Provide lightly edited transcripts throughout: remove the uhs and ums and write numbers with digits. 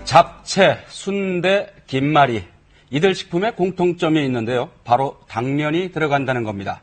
잡채, 순대, 김말이 이들 식품에 공통점이 있는데요. 바로 당면이 들어간다는 겁니다.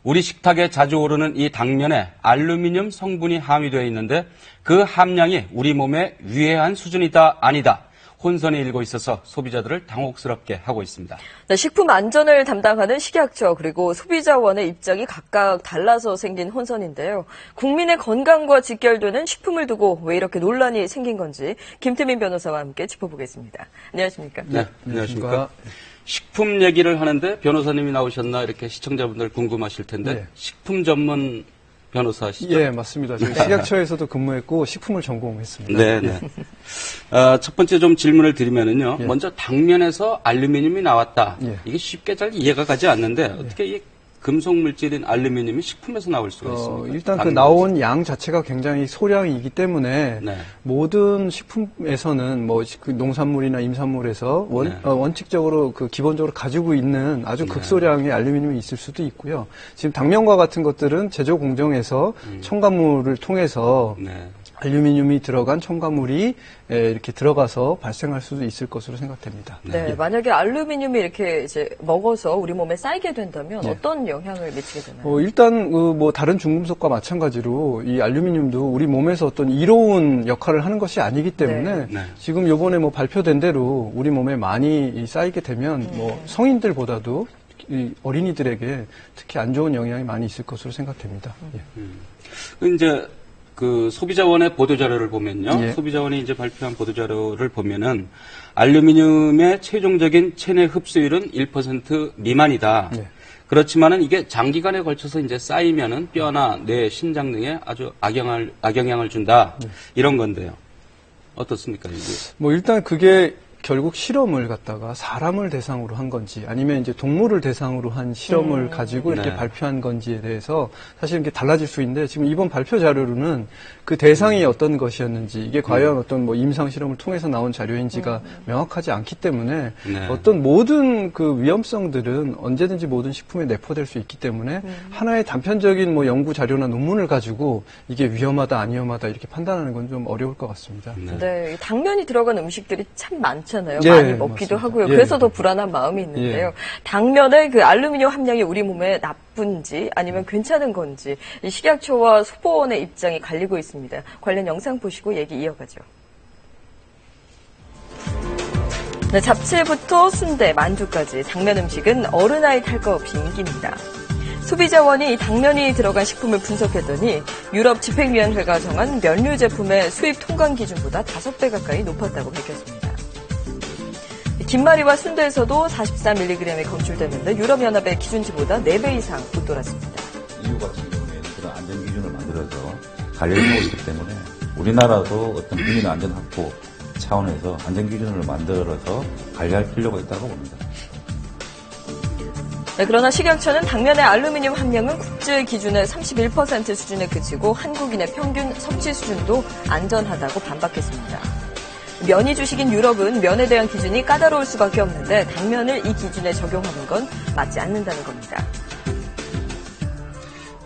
우리 식탁에 자주 오르는 이 당면에 알루미늄 성분이 함유되어 있는데 그 함량이 우리 몸에 유해한 수준이다 아니다. 혼선이 일고 있어서 소비자들을 당혹스럽게 하고 있습니다. 네, 식품 안전을 담당하는 식약처 그리고 소비자원의 입장이 각각 달라서 생긴 혼선인데요. 국민의 건강과 직결되는 식품을 두고 왜 이렇게 논란이 생긴 건지 김태민 변호사와 함께 짚어보겠습니다. 안녕하십니까? 네, 안녕하십니까? 식품 얘기를 하는데 변호사님이 나오셨나 이렇게 시청자분들 궁금하실 텐데 네. 식품 전문 변호사시죠? 예, 맞습니다. 저희 식약처에서도 근무했고 식품을 전공했습니다. 네, 네. 첫 번째 좀 질문을 드리면은요. 예. 먼저 당면에서 알루미늄이 나왔다. 예. 이게 쉽게 잘 이해가 가지 않는데 어떻게 이 금속 물질인 알루미늄이 식품에서 나올 수가 있습니까? 일단 그 당면에서. 나온 양 자체가 굉장히 소량이기 때문에 네. 모든 식품에서는 뭐 그 농산물이나 임산물에서 네. 원칙적으로 그 기본적으로 가지고 있는 아주 네. 극소량의 알루미늄이 있을 수도 있고요. 지금 당면과 같은 것들은 제조 공정에서 첨가물을 통해서 네. 알루미늄이 들어간 첨가물이 이렇게 들어가서 발생할 수도 있을 것으로 생각됩니다. 네, 예. 만약에 알루미늄이 이렇게 이제 먹어서 우리 몸에 쌓이게 된다면 네. 어떤 영향을 미치게 되나요? 일단 뭐 다른 중금속과 마찬가지로 이 알루미늄도 우리 몸에서 어떤 이로운 역할을 하는 것이 아니기 때문에 네. 네. 지금 요번에 뭐 발표된 대로 우리 몸에 많이 쌓이게 되면 뭐 성인들보다도 이 어린이들에게 특히 안 좋은 영향이 많이 있을 것으로 생각됩니다. 예. 이제 그 소비자원의 보도자료를 보면요. 예. 소비자원이 이제 발표한 보도자료를 보면은 알루미늄의 최종적인 체내 흡수율은 1% 미만이다. 예. 그렇지만은 이게 장기간에 걸쳐서 이제 쌓이면은 뼈나 뇌, 신장 등에 아주 악영향을 준다. 이런 건데요. 어떻습니까, 이게? 뭐 일단 그게 결국 실험을 갖다가 사람을 대상으로 한 건지 아니면 이제 동물을 대상으로 한 실험을 가지고 이렇게 네. 발표한 건지에 대해서 사실 이게 달라질 수 있는데 지금 이번 발표 자료로는 그 대상이 어떤 것이었는지 이게 과연 어떤 뭐 임상 실험을 통해서 나온 자료인지가 명확하지 않기 때문에 네. 어떤 모든 그 위험성들은 언제든지 모든 식품에 내포될 수 있기 때문에 하나의 단편적인 뭐 연구 자료나 논문을 가지고 이게 위험하다 안 위험하다 이렇게 판단하는 건 좀 어려울 것 같습니다. 네, 당면이 들어간 음식들이 참 많잖아요. 예, 많이 먹기도 맞습니다. 하고요. 예. 그래서 더 불안한 마음이 있는데요. 예. 당면의 그 알루미늄 함량이 우리 몸에 나쁜지 아니면 괜찮은 건지 이 식약처와 소보원의 입장이 갈리고 있습니다. 관련 영상 보시고 얘기 이어가죠. 네, 잡채부터 순대, 만두까지 당면 음식은 어른아이 탈 거 없이 인기입니다. 소비자원이 당면이 들어간 식품을 분석했더니 유럽 집행위원회가 정한 면류 제품의 수입 통관 기준보다 5배 가까이 높았다고 밝혔습니다. 김말이와 순대에서도 44mg이 검출됐는데 유럽연합의 기준치보다 4배 이상 웃돌았습니다. EU 같은 경우에는 그런 안전 기준을 만들어서 관리를 하고 있기 때문에 우리나라도 어떤 국민 안전 확보 차원에서 안전 기준을 만들어서 관리할 필요가 있다고 봅니다. 네, 그러나 식약처는 당면의 알루미늄 함량은 국제 기준의 31% 수준에 그치고 한국인의 평균 섭취 수준도 안전하다고 반박했습니다. 면이 주식인 유럽은 면에 대한 기준이 까다로울 수밖에 없는데 당면을 이 기준에 적용하는 건 맞지 않는다는 겁니다.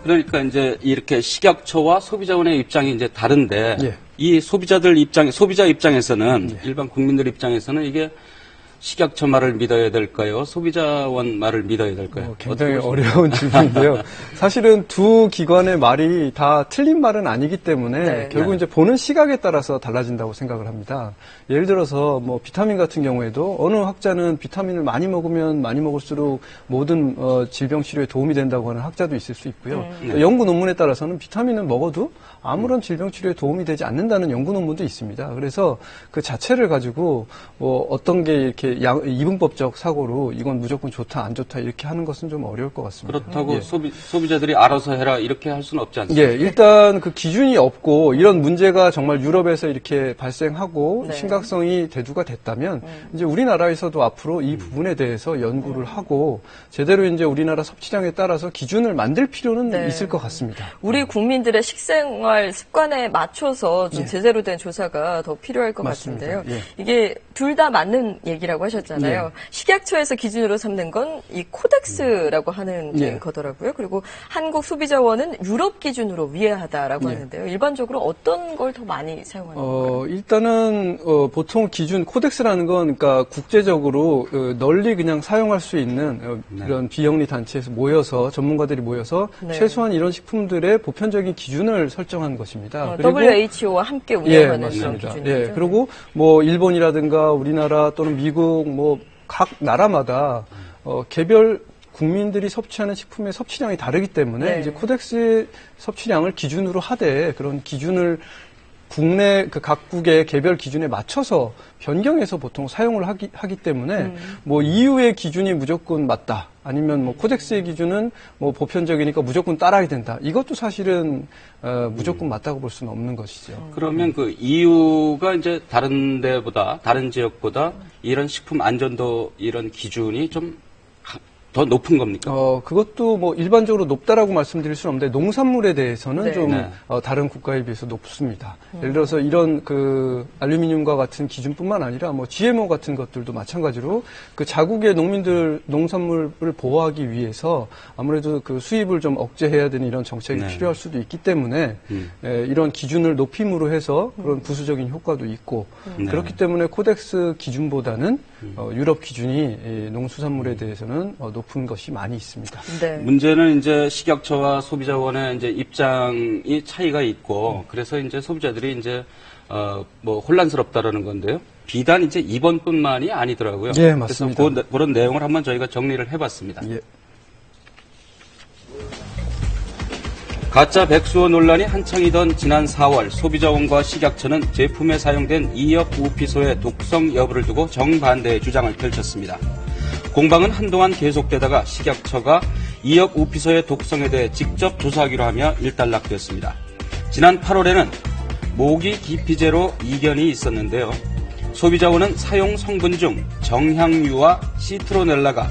그러니까 이제 이렇게 식약처와 소비자원의 입장이 이제 다른데 예. 이 소비자 입장에서는 일반 국민들 입장에서는 이게 식약처 말을 믿어야 될까요? 소비자원 말을 믿어야 될까요? 굉장히 어려운 질문인데요. 사실은 두 기관의 말이 다 틀린 말은 아니기 때문에 네. 결국 이제 보는 시각에 따라서 달라진다고 생각을 합니다. 예를 들어서 뭐 비타민 같은 경우에도 어느 학자는 비타민을 많이 먹으면 많이 먹을수록 모든 질병 치료에 도움이 된다고 하는 학자도 있을 수 있고요. 또 연구 논문에 따라서는 비타민을 먹어도 아무런 질병 치료에 도움이 되지 않는다는 연구 논문도 있습니다. 그래서 그 자체를 가지고 뭐 어떤 게 이렇게 이분법적 사고로 이건 무조건 좋다 안 좋다 이렇게 하는 것은 좀 어려울 것 같습니다. 그렇다고 예. 소비자들이 알아서 해라 이렇게 할 수는 없지 않습니까? 예, 일단 그 기준이 없고 이런 문제가 정말 유럽에서 이렇게 발생하고 네. 심각성이 대두가 됐다면 이제 우리나라에서도 앞으로 이 부분에 대해서 연구를 하고 제대로 이제 우리나라 섭취량에 따라서 기준을 만들 필요는 네. 있을 것 같습니다. 우리 국민들의 식생활 습관에 맞춰서 좀 예. 제대로 된 조사가 더 필요할 것 맞습니다. 같은데요. 예. 이게 둘 다 맞는 얘기라고 기준이라고 하셨잖아요. 네. 식약처에서 기준으로 삼는 건 이 코덱스라고 하는 네. 거더라고요. 그리고 한국소비자원은 유럽 기준으로 위해하다라고 네. 하는데요. 일반적으로 어떤 걸 더 많이 사용하는 건가요? 일단은 보통 기준 코덱스라는 건 그러니까 국제적으로 널리 그냥 사용할 수 있는 이런 비영리 단체에서 모여서 전문가들이 모여서 네. 최소한 이런 식품들의 보편적인 기준을 설정한 것입니다. WHO와 함께 예, 운영하는 그런 맞습니다. 기준이죠. 예, 그리고 뭐 일본이라든가 우리나라 또는 미국 뭐 각 나라마다 개별 국민들이 섭취하는 식품의 섭취량이 다르기 때문에 네. 이제 코덱스 섭취량을 기준으로 하되 그런 기준을 국내 그 각국의 개별 기준에 맞춰서 변경해서 보통 사용을 하기 때문에 뭐 EU의 기준이 무조건 맞다. 아니면 뭐 코덱스의 기준은 뭐 보편적이니까 무조건 따라야 된다. 이것도 사실은 무조건 맞다고 볼 수는 없는 것이죠. 그러면 그 EU가 이제 다른 데보다, 다른 지역보다 이런 식품 안전도 이런 기준이 좀 더 높은 겁니까? 그것도 뭐 일반적으로 높다라고 말씀드릴 수는 없는데 농산물에 대해서는 네. 좀 네. 다른 국가에 비해서 높습니다. 예를 들어서 이런 그 알루미늄과 같은 기준뿐만 아니라 뭐 GMO 같은 것들도 마찬가지로 그 자국의 농민들 농산물을 보호하기 위해서 아무래도 그 수입을 좀 억제해야 되는 이런 정책이 네. 필요할 수도 있기 때문에 이런 기준을 높임으로 해서 그런 부수적인 효과도 있고 그렇기 때문에 코덱스 기준보다는 유럽 기준이 이 농수산물에 대해서는 높은 것이 많이 있습니다. 네. 문제는 이제 식약처와 소비자원의 이제 입장이 차이가 있고 그래서 이제 소비자들이 이제 뭐 혼란스럽다라는 건데요. 비단 이제 이번뿐만이 아니더라고요. 예, 맞습니다. 그래서 그런 내용을 한번 저희가 정리를 해봤습니다. 예. 가짜 백수호 논란이 한창이던 지난 4월 소비자원과 식약처는 제품에 사용된 2엽 우피소의 독성 여부를 두고 정반대의 주장을 펼쳤습니다. 공방은 한동안 계속되다가 식약처가 2엽 우피소의 독성에 대해 직접 조사하기로 하며 일단락되었습니다. 지난 8월에는 모기 기피제로 이견이 있었는데요. 소비자원은 사용 성분 중 정향유와 시트로넬라가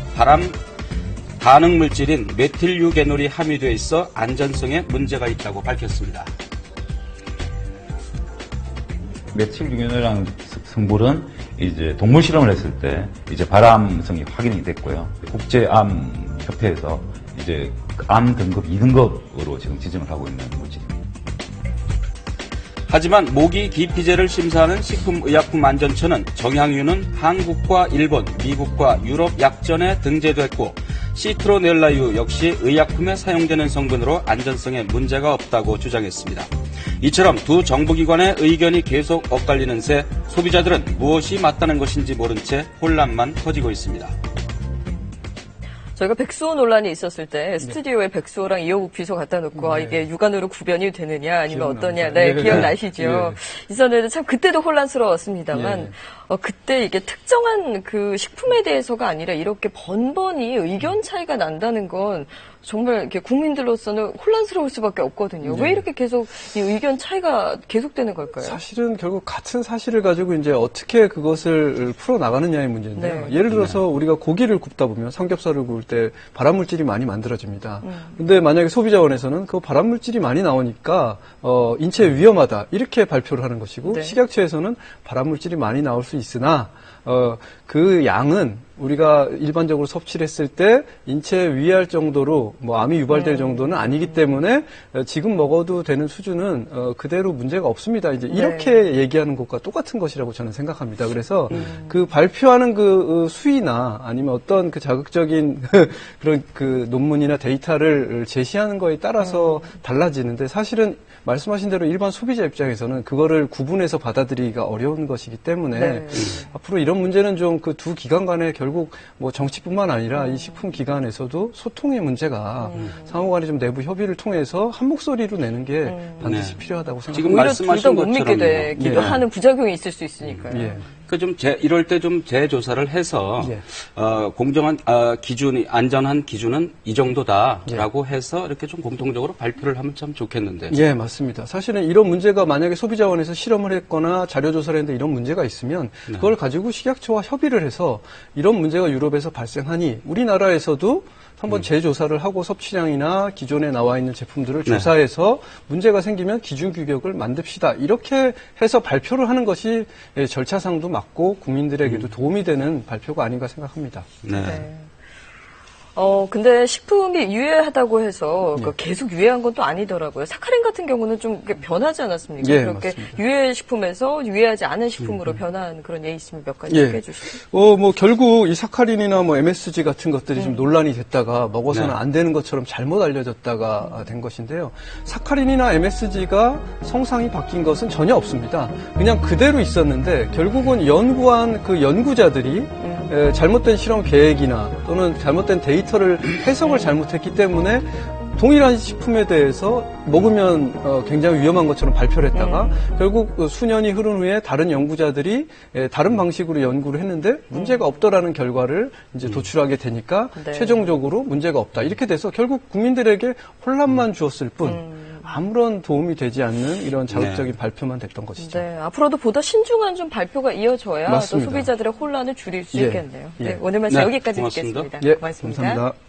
반응 물질인 메틸유게놀이 함유되어 있어 안전성에 문제가 있다고 밝혔습니다. 메틸유게놀이라는 성분은 이제 동물 실험을 했을 때 이제 발암성이 확인이 됐고요. 국제암협회에서 이제 암 등급 2등급으로 지금 지정을 하고 있는 물질입니다. 하지만 모기 기피제를 심사하는 식품의약품안전처는 정향유는 한국과 일본, 미국과 유럽 약전에 등재됐고 시트로넬라유 역시 의약품에 사용되는 성분으로 안전성에 문제가 없다고 주장했습니다. 이처럼 두 정부기관의 의견이 계속 엇갈리는 새 소비자들은 무엇이 맞다는 것인지 모른 채 혼란만 커지고 있습니다. 저희가 백수호 논란이 있었을 때 스튜디오에 백수호랑 이어우피소 갖다 놓고 이게 육안으로 구별이 되느냐 아니면 기억납니다. 어떠냐. 네, 네. 기억나시죠? 있었는데 참 그때도 혼란스러웠습니다만 예. 그때 이게 특정한 그 식품에 대해서가 아니라 이렇게 번번이 의견 차이가 난다는 건 정말 이렇게 국민들로서는 혼란스러울 수밖에 없거든요. 왜 이렇게 계속 이 의견 차이가 계속되는 걸까요? 사실은 결국 같은 사실을 가지고 이제 어떻게 그것을 풀어 나가느냐의 문제인데요. 네. 예를 들어서 우리가 고기를 굽다 보면 삼겹살을 구울 때 발암물질이 많이 만들어집니다. 근데 만약에 소비자원에서는 그 발암물질이 많이 나오니까 인체에 위험하다 이렇게 발표를 하는 것이고 네. 식약처에서는 발암물질이 많이 나올 수 있으나 그 양은 우리가 일반적으로 섭취를 했을 때 인체에 위할 정도로 뭐 암이 유발될 정도는 아니기 때문에 지금 먹어도 되는 수준은 그대로 문제가 없습니다. 이제 이렇게 얘기하는 것과 똑같은 것이라고 저는 생각합니다. 그래서 그 발표하는 그 수위나 아니면 어떤 그 자극적인 그런 그 논문이나 데이터를 제시하는 거에 따라서 달라지는데 사실은 말씀하신 대로 일반 소비자 입장에서는 그거를 구분해서 받아들이기가 어려운 것이기 때문에 앞으로 이런 문제는 좀 그 두 기관 간에 결국 뭐 정치뿐만 아니라 이 식품 기관에서도 소통의 문제가 상호간에 좀 내부 협의를 통해서 한 목소리로 내는 게 반드시 필요하다고 생각합니다. 지금 오히려 말씀하신 둘 다 못 믿게 것처럼요. 되기도 예. 하는 부작용이 있을 수 있으니까요. 예. 이럴 때 좀 재조사를 해서 예. 공정한 기준이 안전한 기준은 이 정도다라고 해서 이렇게 좀 공통적으로 발표를 하면 참 좋겠는데. 예, 맞습니다. 사실은 이런 문제가 만약에 소비자원에서 실험을 했거나 자료 조사를 했는데 이런 문제가 있으면 그걸 가지고 식약처와 협의를 해서 이런 문제가 유럽에서 발생하니 우리나라에서도 한번 재조사를 하고 섭취량이나 기존에 나와 있는 제품들을 조사해서 문제가 생기면 기준 규격을 만듭시다. 이렇게 해서 발표를 하는 것이 절차상도 맞고 국민들에게도 도움이 되는 발표가 아닌가 생각합니다. 네. 네. 근데 식품이 유해하다고 해서 계속 유해한 건 또 아니더라고요. 사카린 같은 경우는 좀 변하지 않았습니까? 예, 그렇게 맞습니다. 유해 식품에서 유해하지 않은 식품으로 변한 그런 예 있으면 몇 가지 예. 소개해 주시죠. 뭐 결국 이 사카린이나 뭐 MSG 같은 것들이 좀 논란이 됐다가 먹어서는 네. 안 되는 것처럼 잘못 알려졌다가 된 것인데요. 사카린이나 MSG가 성상이 바뀐 것은 전혀 없습니다. 그냥 그대로 있었는데 결국은 연구한 그 연구자들이 잘못된 실험 계획이나 또는 잘못된 데이터를 해석을 잘못했기 때문에 동일한 식품에 대해서 먹으면 굉장히 위험한 것처럼 발표를 했다가 결국 수년이 흐른 후에 다른 연구자들이 다른 방식으로 연구를 했는데 문제가 없더라는 결과를 이제 도출하게 되니까 네. 최종적으로 문제가 없다. 이렇게 돼서 결국 국민들에게 혼란만 주었을 뿐 아무런 도움이 되지 않는 이런 자극적인 발표만 됐던 것이죠. 네, 앞으로도 보다 신중한 좀 발표가 이어져야 맞습니다. 또 소비자들의 혼란을 줄일 수 예. 있겠네요. 예. 네, 오늘 말씀 네, 여기까지 고맙습니다. 듣겠습니다. 예, 고맙습니다. 감사합니다.